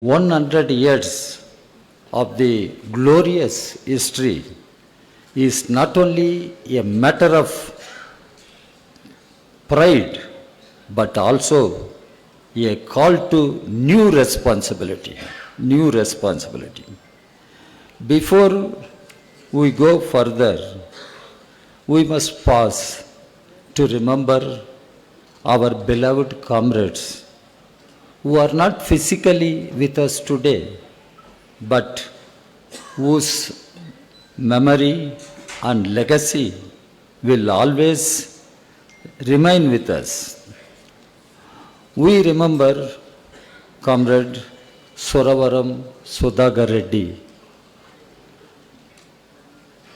100 years of the glorious history is not only a matter of pride, but also a call to new responsibility. New responsibility. Before we go further, we must pause to remember our beloved comrades who are not physically with us today, but whose memory and legacy will always remain with us. We remember Comrade Suravaram Sudhagar Reddy,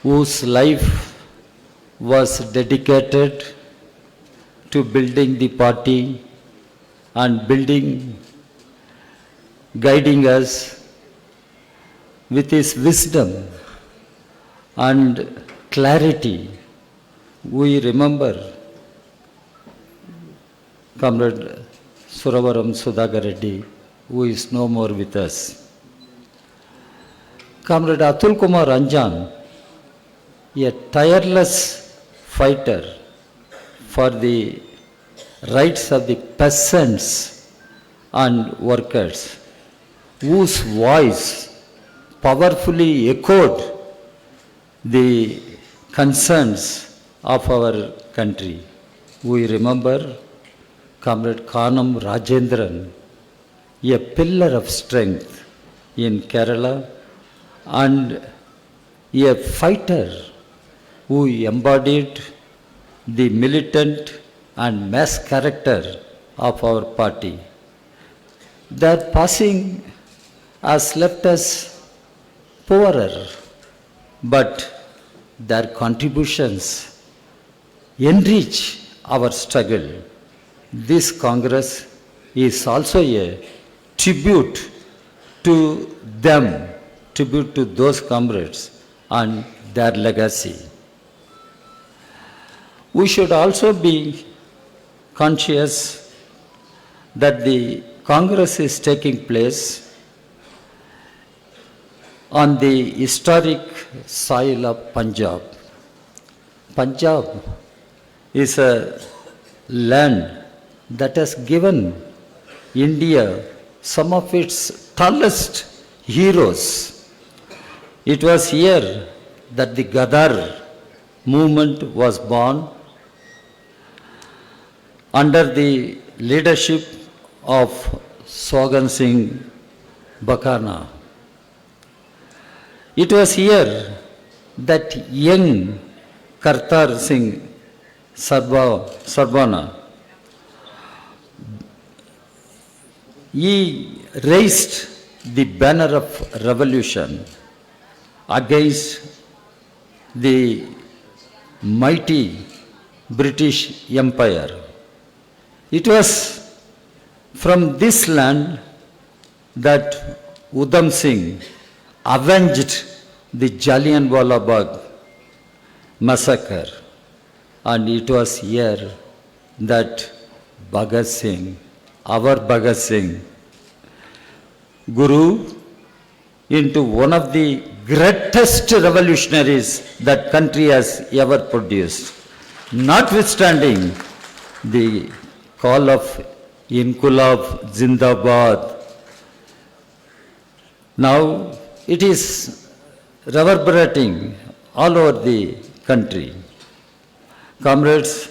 whose life was dedicated to building the party and guiding us with his wisdom and clarity. We remember Comrade Suravaram Sudhagar Reddy, who is no more with us. Comrade Atul Kumar Anjan, a tireless fighter for the rights of the peasants and workers, whose voice powerfully echoed the concerns of our country. We remember Comrade Kanam Rajendran, a pillar of strength in Kerala and a fighter who embodied the militant and mass character of our party. Their passing has left us poorer, but their contributions enrich our struggle. This Congress is also a tribute to them, tribute to those comrades and their legacy. We should also be conscious that the Congress is taking place on the historic soil of Punjab. Punjab is a land that has given India some of its tallest heroes. It was here that the Gadar movement was born under the leadership of Sogan Singh Bakana. It was here that young Kartar Singh Sarbana, he raised the banner of revolution against the mighty British Empire. It was from this land that Udham Singh avenged the Jallianwala Bagh massacre, and it was here that Bhagat Singh, our Bhagat Singh, grew into one of the greatest revolutionaries that country has ever produced. Notwithstanding the call of Inqulab Zindabad, now it is reverberating all over the country. Comrades,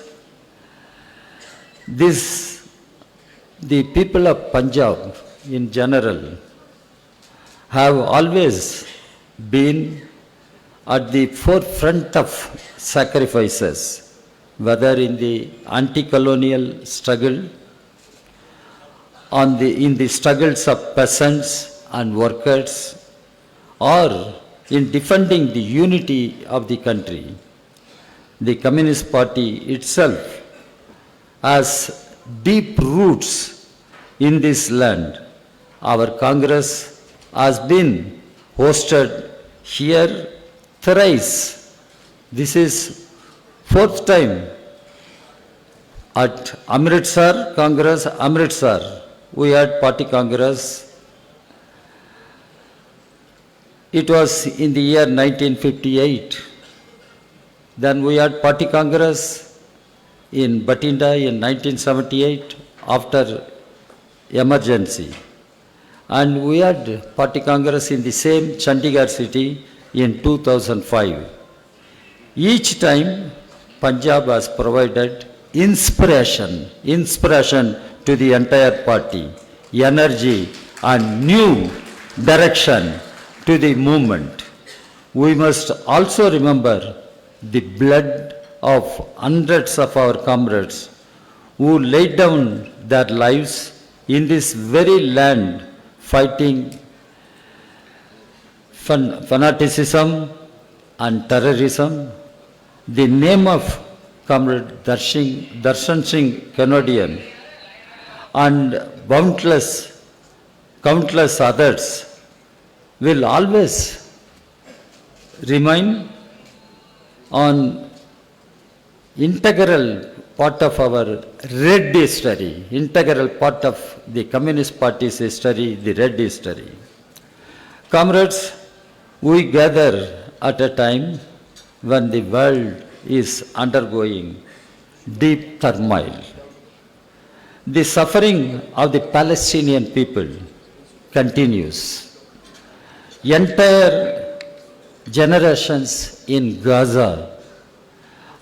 the people of Punjab in general have always been at the forefront of sacrifices, whether in the anti-colonial struggle, in the struggles of peasants and workers, or in defending the unity of the country. The Communist Party itself has deep roots in this land. Our Congress has been hosted here thrice. This is fourth time at Amritsar Congress, Amritsar. We had party Congress It was in the year 1958. Then we had Party Congress in Batinda in 1978 after emergency. And we had Party Congress in the same Chandigarh city in 2005. Each time Punjab has provided inspiration to the entire party, energy and new direction to the movement. We must also remember the blood of hundreds of our comrades who laid down their lives in this very land fighting fanaticism and terrorism. The name of Comrade Darshan Singh Canadian and countless others will always remain on integral part of our red history, integral part of the Communist Party's history, the red history. Comrades, we gather at a time when the world is undergoing deep turmoil. The suffering of the Palestinian people continues. Entire generations in Gaza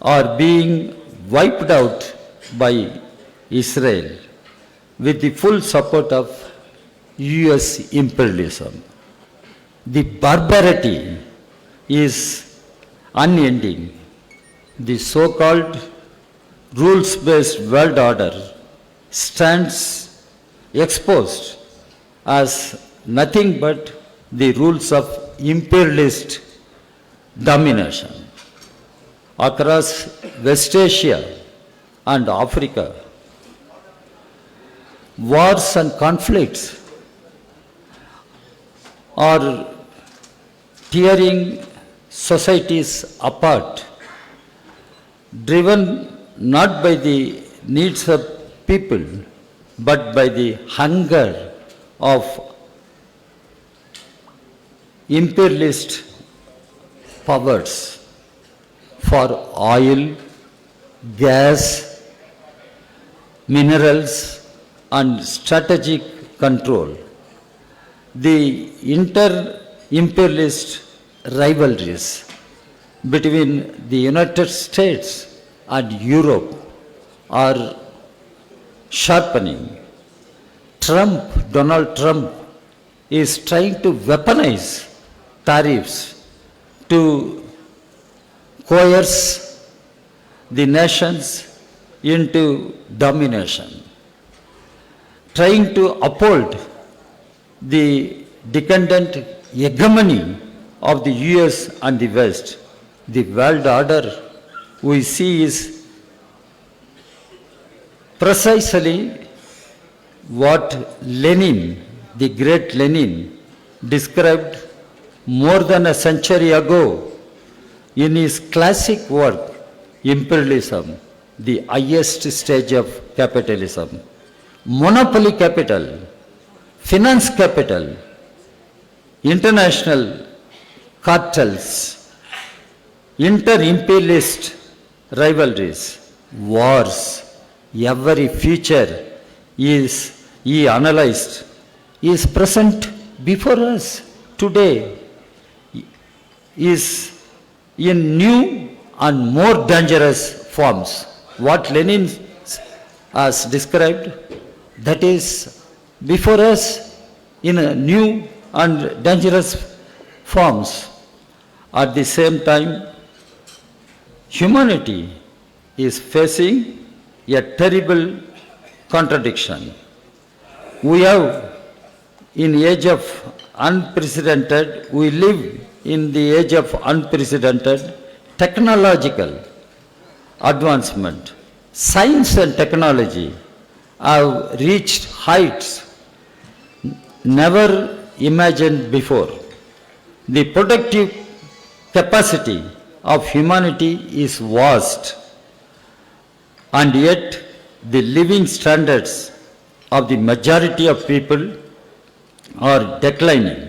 are being wiped out by Israel with the full support of US imperialism. The barbarity is unending. The so-called rules-based world order stands exposed as nothing but the rules of imperialist domination. Across West Asia and Africa, wars and conflicts are tearing societies apart, driven not by the needs of people, but by the hunger of imperialist powers for oil, gas, minerals, and strategic control. The inter-imperialist rivalries between the United States and Europe are sharpening. Donald Trump is trying to weaponize tariffs to coerce the nations into domination, trying to uphold the decadent hegemony of the US and the West. The world order we see is precisely what Lenin, the great Lenin, described more than a century ago in his classic work, Imperialism, the highest stage of capitalism. Monopoly capital, finance capital, international cartels, inter-imperialist rivalries, wars, every feature he analyzed is present before us today, is in new and more dangerous forms. What Lenin has described, that is before us in a new and dangerous forms. At the same time, humanity is facing a terrible contradiction. We live in the age of unprecedented technological advancement. Science and technology have reached heights never imagined before. The productive capacity of humanity is vast, and yet the living standards of the majority of people are declining.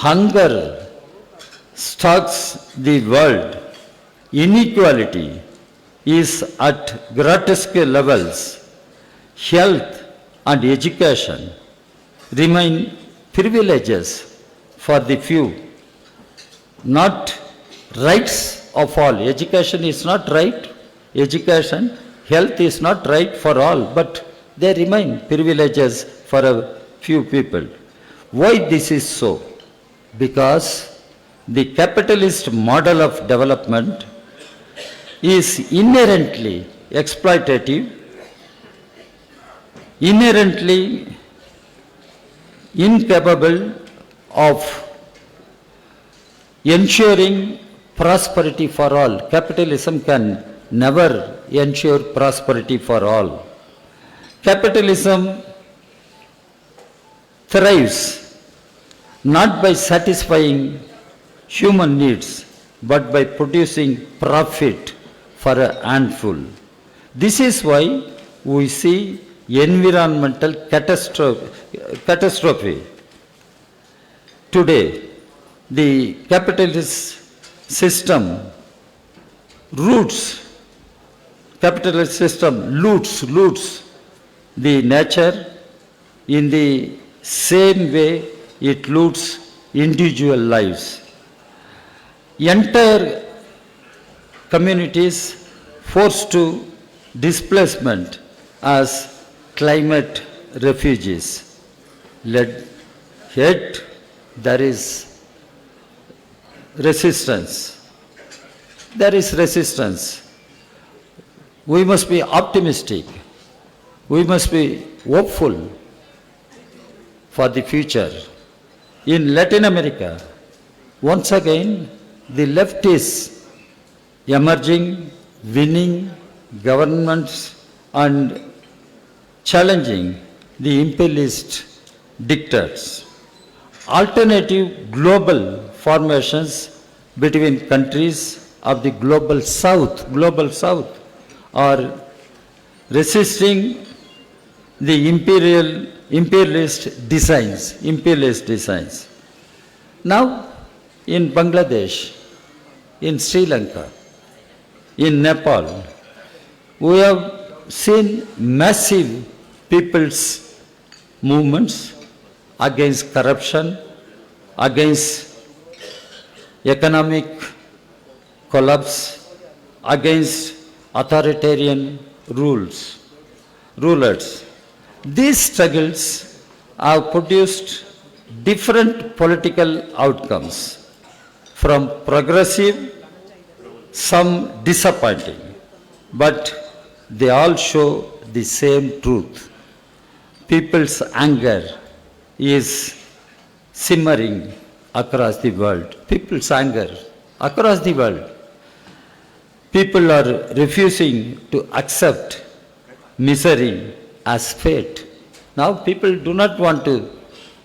Hunger stalks the world. Inequality is at grotesque levels. Health and education remain privileges for the few, not rights of all. Education is not right. Education, health is not right for all, but they remain privileges for a few people. Why this is so? Because the capitalist model of development is inherently exploitative, inherently incapable of ensuring prosperity for all. Capitalism can never ensure prosperity for all. Capitalism thrives not by satisfying human needs, but by producing profit for a handful. This is why we see environmental catastrophe. Today, the capitalist system loots the nature in the same way it loots individual lives. Entire communities forced to displacement as climate refugees. Yet there is resistance. There is resistance. We must be optimistic. We must be hopeful for the future. In Latin America, once again, the left is emerging, winning governments and challenging the imperialist dictators. Alternative global formations between countries of the global south are resisting the imperialist designs. Now, in Bangladesh, in Sri Lanka, in Nepal, we have seen massive people's movements against corruption, against economic collapse, against authoritarian rulers. These struggles have produced different political outcomes, from progressive, some disappointing, but they all show the same truth. People's anger is simmering across the world. People's anger across the world. People are refusing to accept misery as fate. Now people do not want to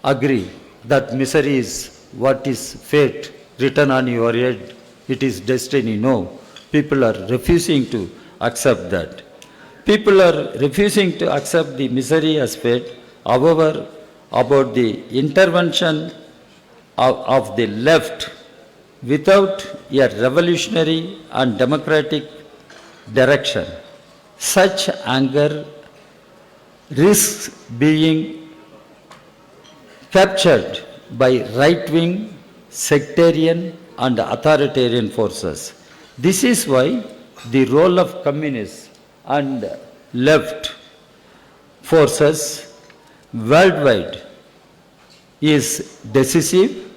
agree that misery is what is fate written on your head. It is destiny. No. People are refusing to accept that. People are refusing to accept the misery as fate. However, about the intervention of the left without a revolutionary and democratic direction, such anger risks being captured by right-wing, sectarian and authoritarian forces. This is why the role of communists and left forces worldwide is decisive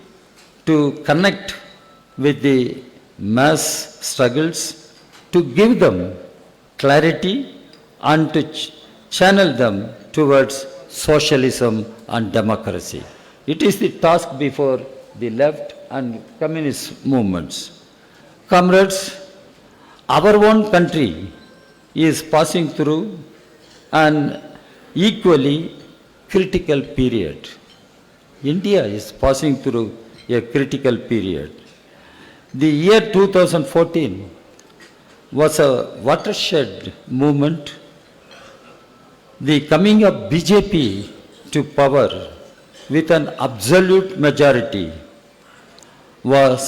to connect with the mass struggles, to give them clarity and to channel them towards socialism and democracy. It is the task before the left and communist movements. Comrades, our own country is passing through an equally critical period. India is passing through a critical period. The year 2014 was a watershed movement. The coming of BJP to power with an absolute majority was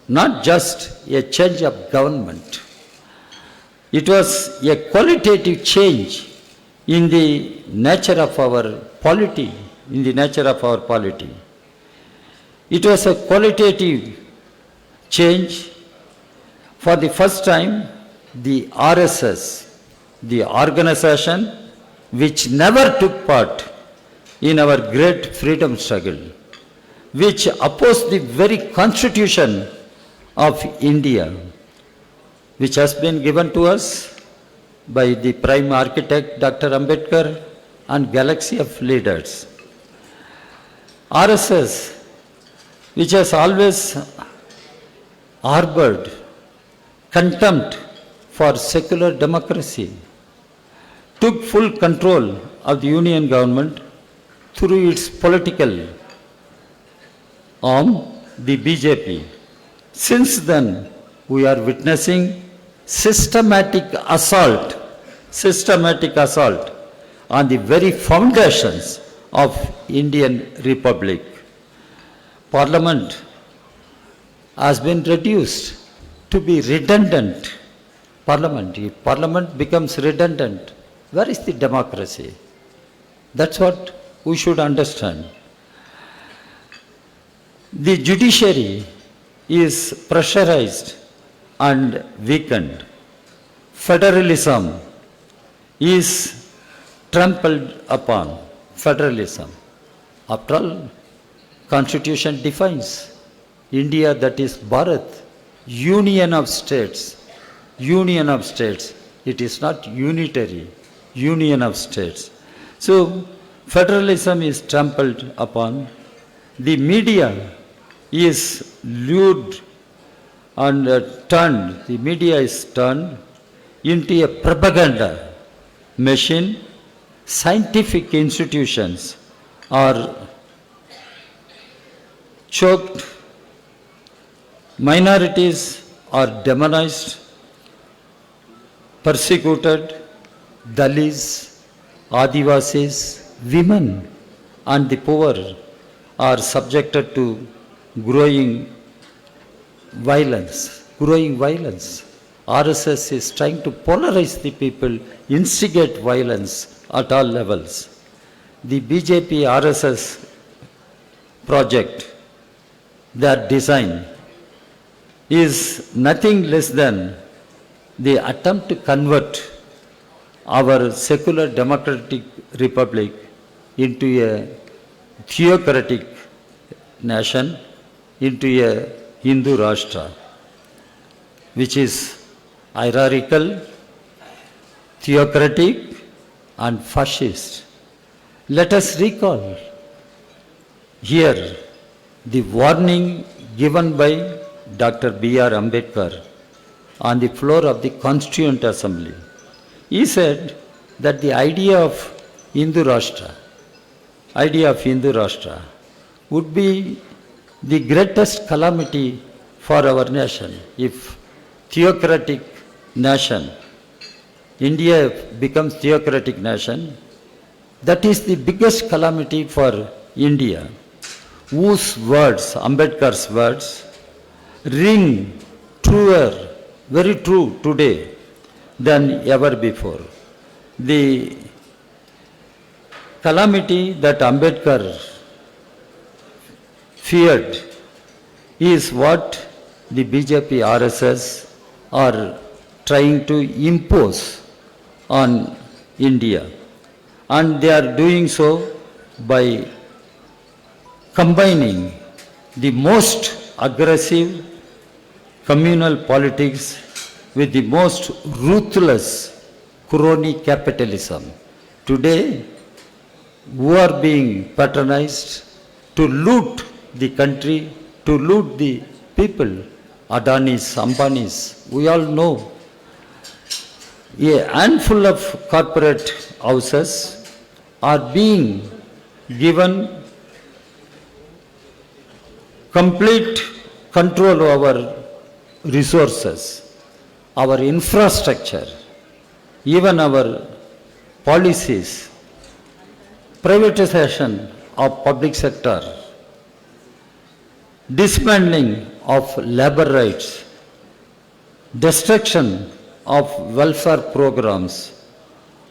not just a change of government. It was a qualitative change in the nature of our polity, It was a qualitative change. For the first time, the RSS, the organization which never took part in our great freedom struggle, which opposed the very constitution of India, which has been given to us by the prime architect Dr. Ambedkar and galaxy of leaders. RSS, which has always harbored contempt for secular democracy, took full control of the union government through its political arm, the BJP. Since then, we are witnessing systematic assault on the very foundations of Indian Republic. Parliament has been reduced to be redundant. If Parliament becomes redundant, where is the democracy? That's what we should understand. The judiciary is pressurized and weakened. Federalism is trampled upon. Federalism. After all, Constitution defines India, that is Bharat, union of states. It is not unitary, union of states. So, federalism is trampled upon. The media is lured and turned into a propaganda machine. Scientific institutions are choked, minorities are demonized, persecuted, Dalits, Adivasis, women and the poor are subjected to growing violence. RSS is trying to polarize the people, instigate violence at all levels. The BJP RSS project, their design, is nothing less than the attempt to convert our secular democratic republic into a theocratic nation, into a Hindu Rashtra, which is hierarchical, theocratic and fascist. Let us recall here the warning given by Dr. B.R. Ambedkar on the floor of the Constituent Assembly. He said that the idea of Hindu Rashtra would be the greatest calamity for our nation. If theocratic nation, India becomes theocratic nation, that is the biggest calamity for India, whose words, Ambedkar's words, ring truer, very true today than ever before. The calamity that Ambedkar feared is what the BJP RSS are trying to impose on India. And they are doing so by combining the most aggressive communal politics with the most ruthless crony capitalism. Today, who are being patronized to loot the country, to loot the people, Adanis, Ambanis, we all know. A handful of corporate houses are being given complete control over resources, our infrastructure, even our policies, privatization of public sector, dismantling of labor rights, destruction of welfare programs.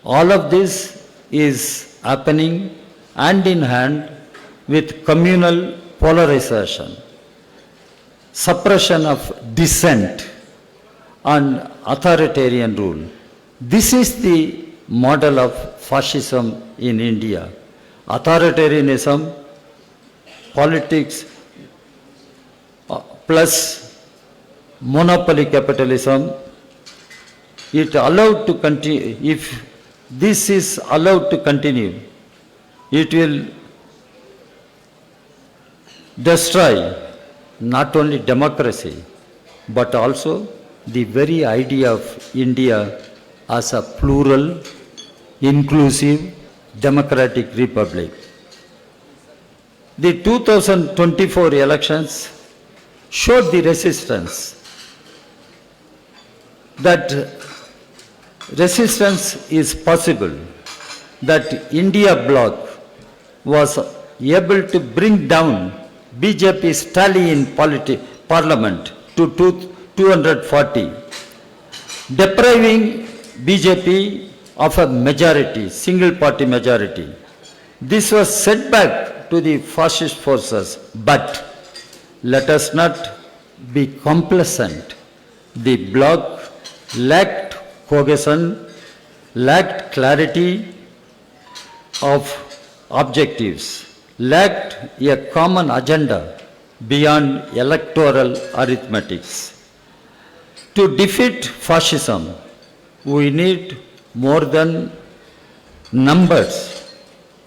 All of this is happening hand in hand with communal polarization, suppression of dissent, and authoritarian rule. This is the model of fascism in India. Authoritarianism, politics, plus monopoly capitalism, it allowed to continue. If this is allowed to continue, it will destroy not only democracy, but also the very idea of India as a plural, inclusive, democratic republic. The 2024 elections showed the resistance, that resistance is possible, that India bloc was able to bring down BJP's tally in parliament to 240, depriving BJP of a majority, single party majority. This was setback to the fascist forces, but let us not be complacent. The bloc lacked cohesion, lacked clarity of objectives, lacked a common agenda beyond electoral arithmetics. To defeat fascism, we need more than numbers.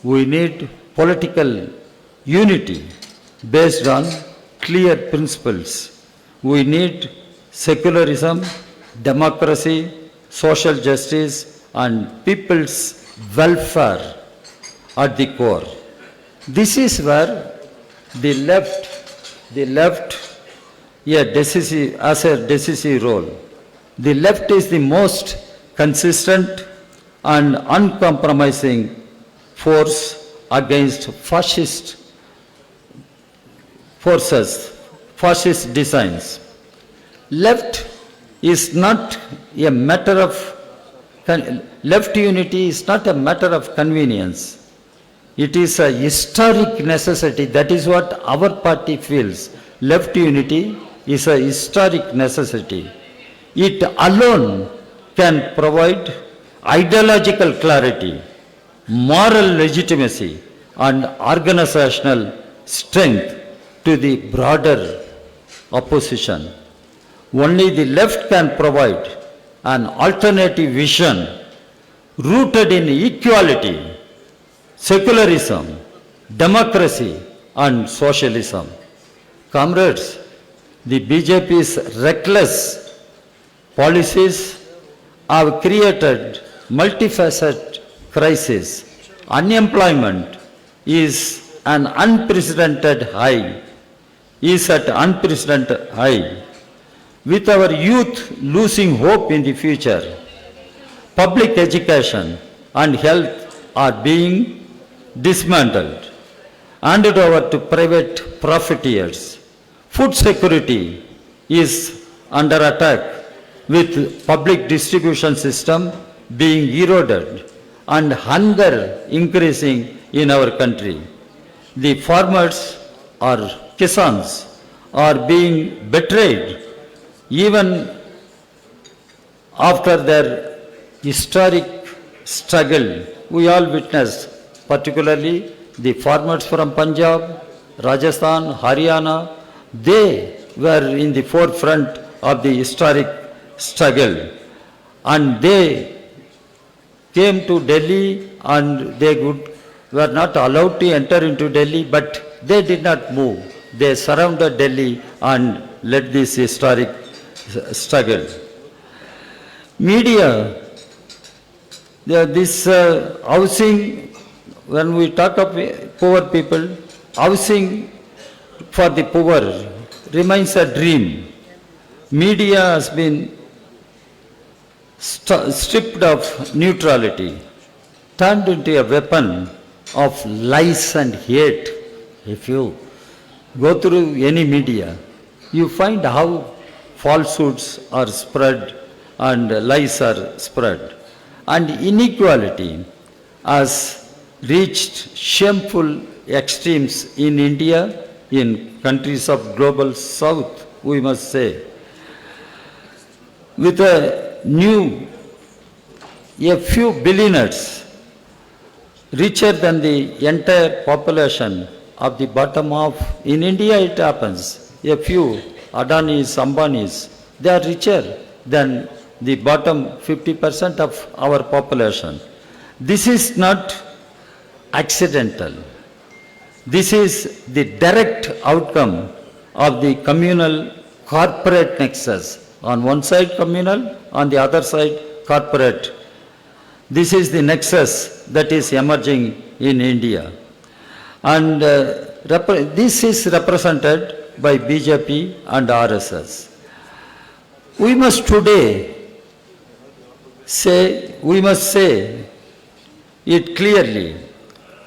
We need political unity based on clear principles. We need secularism, democracy, social justice, and people's welfare at the core. This is where the left has a decisive role. The left is the most consistent and uncompromising force against fascist forces, fascist designs. Left is not a matter of, left unity is not a matter of convenience. It is a historic necessity. That is what our party feels. Left unity is a historic necessity. It alone can provide ideological clarity, moral legitimacy, and organizational strength to the broader opposition. Only the left can provide an alternative vision rooted in equality, secularism, democracy, and socialism. Comrades, the BJP's reckless policies have created multifaceted crisis. Unemployment is an unprecedented high, is at unprecedented high. With our youth losing hope in the future, public education and health are being dismantled, handed over to private profiteers. Food security is under attack, with public distribution system being eroded and hunger increasing in our country. The farmers or kisans are being betrayed even after their historic struggle. We all witnessed, particularly the farmers from Punjab, Rajasthan, Haryana, they were in the forefront of the historic struggle, and they came to Delhi and they were not allowed to enter into Delhi, but they did not move. They surrounded Delhi and led this historic struggle. Media, this housing, when we talk of poor people, housing for the poor remains a dream. Media has been stripped of neutrality, turned into a weapon of lies and hate. If you go through any media, you find how falsehoods are spread and lies are spread. And inequality has reached shameful extremes in India, in countries of global south, we must say. With a few billionaires richer than the entire population of the bottom half. In India it happens. A few Adanis, Ambanis, they are richer than the bottom 50% of our population. This is not accidental. This is the direct outcome of the communal corporate nexus. On one side communal, on the other side corporate. This is the nexus that is emerging in India. And this is represented by BJP and RSS. We must say it clearly,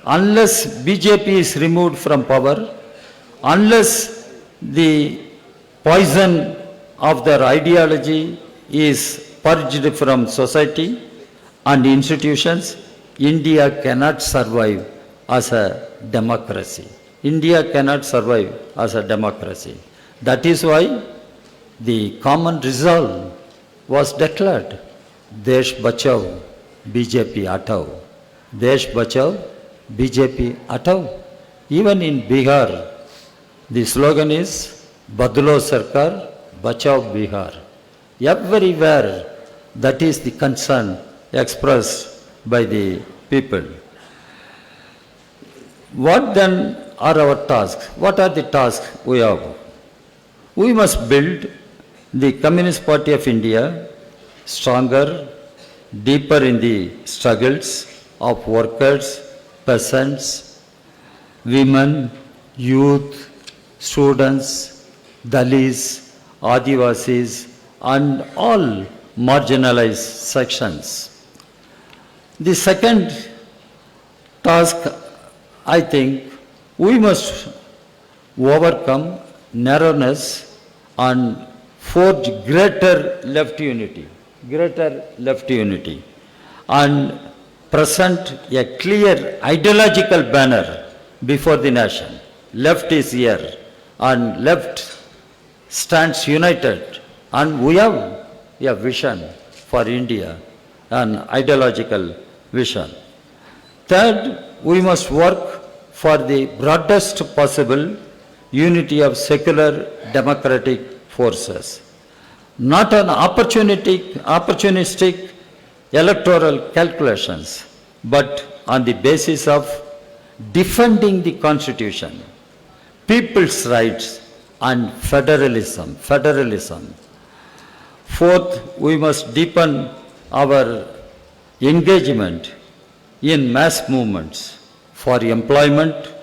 unless BJP is removed from power, unless the poison of their ideology is purged from society and institutions, India cannot survive as a democracy. India cannot survive as a democracy. That is why the common resolve was declared. Desh Bachao, BJP Hatao. Desh Bachao, BJP Hatao. Even in Bihar, the slogan is Badlo Sarkar, Bachao Bihar. Everywhere, that is the concern expressed by the people. What then are our tasks? What are the tasks we have? We must build the Communist Party of India stronger, deeper in the struggles of workers, peasants, women, youth, students, Dalits, Adivasis, and all marginalized sections. The second task, I think, we must overcome narrowness and forge greater left unity, and present a clear ideological banner before the nation. Left is here, and left stands united, and we have a vision for India, an ideological vision. Third, we must work for the broadest possible unity of secular democratic forces, not on opportunistic electoral calculations, but on the basis of defending the Constitution, people's rights, and federalism. Fourth, we must deepen our engagement in mass movements for employment,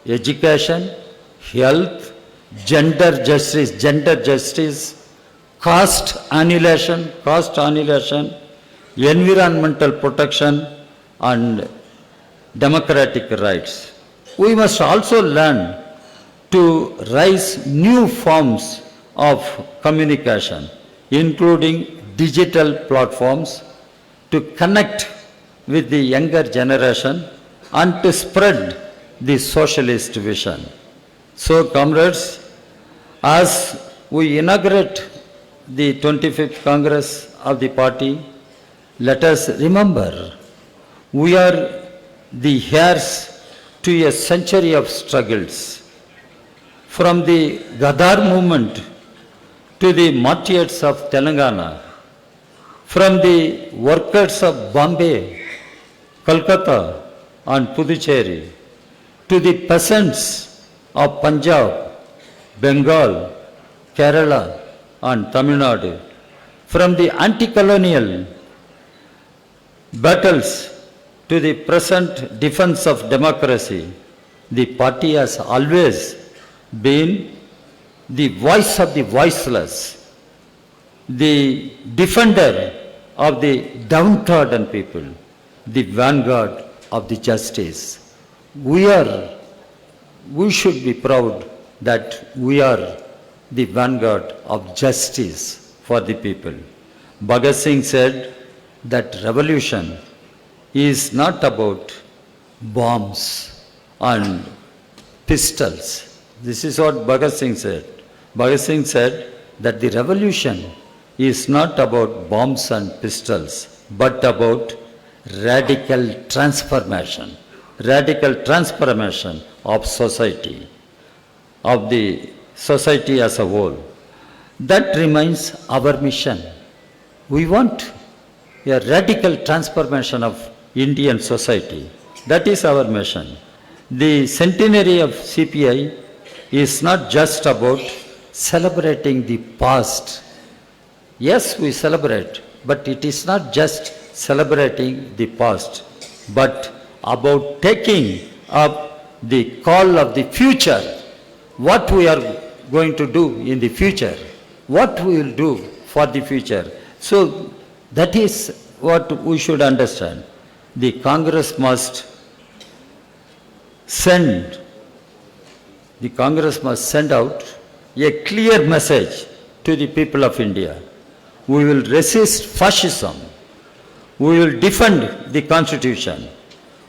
education, health, gender justice, caste annihilation, environmental protection, and democratic rights. We must also learn to raise new forms of communication, including digital platforms, to connect with the younger generation and to spread the socialist vision. So, comrades, as we inaugurate the 25th Congress of the party, let us remember we are the heirs to a century of struggles. From the Gadar movement to the martyrs of Telangana, from the workers of Bombay, Kolkata, and Puducherry, to the peasants of Punjab, Bengal, Kerala, and Tamil Nadu, from the anti-colonial battles to the present defense of democracy, the party has always been the voice of the voiceless, the defender of the downtrodden people, the vanguard of the justice. We should be proud that we are the vanguard of justice for the people. Bhagat Singh said that revolution is not about bombs and pistols. This is what Bhagat Singh said. Bhagat Singh said that the revolution is not about bombs and pistols, but about radical transformation of society, of the society as a whole. That remains our mission. We want a radical transformation of Indian society. That is our mission. The centenary of CPI is not just about celebrating the past. Yes, we celebrate, but it is not just celebrating the past, but about taking up the call of the future, what we are going to do in the future, what we will do for the future. So that is what we should understand. The Congress must send out a clear message to the people of India. We will resist fascism. We will defend the Constitution.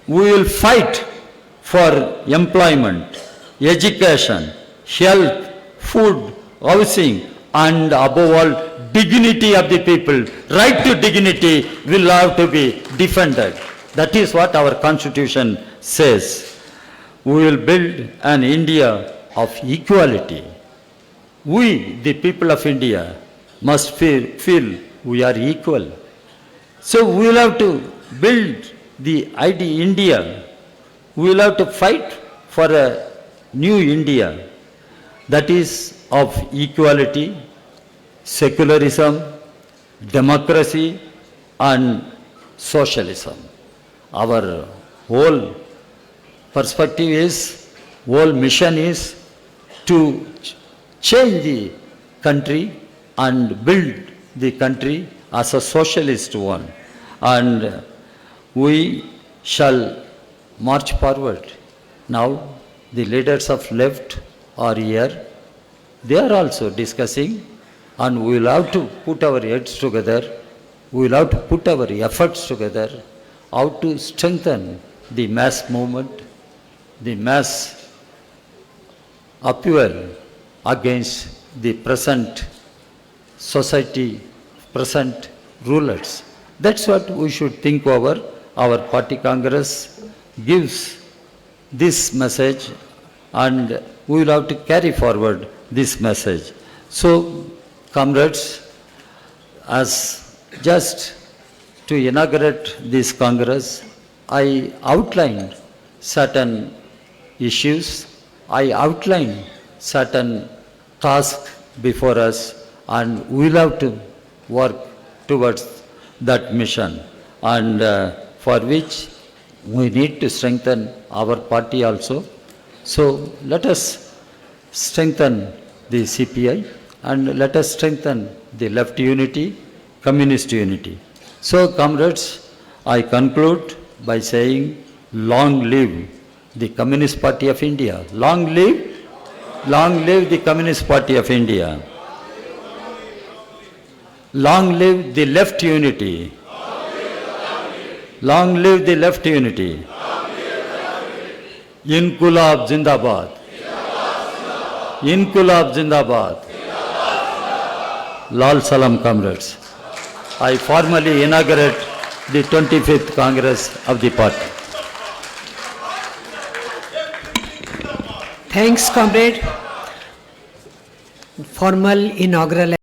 We will fight for employment, education, health, food, housing, and above all, dignity of the people. Right to dignity will have to be defended. That is what our Constitution says. We will build an India of equality. We, the people of India, must feel we are equal. So we will have to build the idea India. We will have to fight for a new India that is of equality, secularism, democracy, and socialism. Our whole perspective is, whole mission is to change the country and build the country as a socialist one. And we shall march forward. Now the leaders of left are here. They are also discussing, and we will have to put our heads together. We will have to put our efforts together how to strengthen the mass movement, the mass upheaval against the present society, present rulers. That's what we should think over. Our party Congress gives this message, and we will have to carry forward this message. So, comrades, as just to inaugurate this Congress, I outlined certain issues, I outlined certain tasks before us, and we will have to work towards that mission, and for which we need to strengthen our party also. So let us strengthen the CPI, and let us strengthen the left unity, communist unity. So comrades, I conclude by saying, long live the Communist Party of India. Long live the Communist Party of India. Long live the left unity. Long live the left unity. Inqulab Zindabad. Inqulab Zindabad. Lal Salam, comrades. I formally inaugurate the 25th Congress of the party. Thanks, comrade. Formal inaugural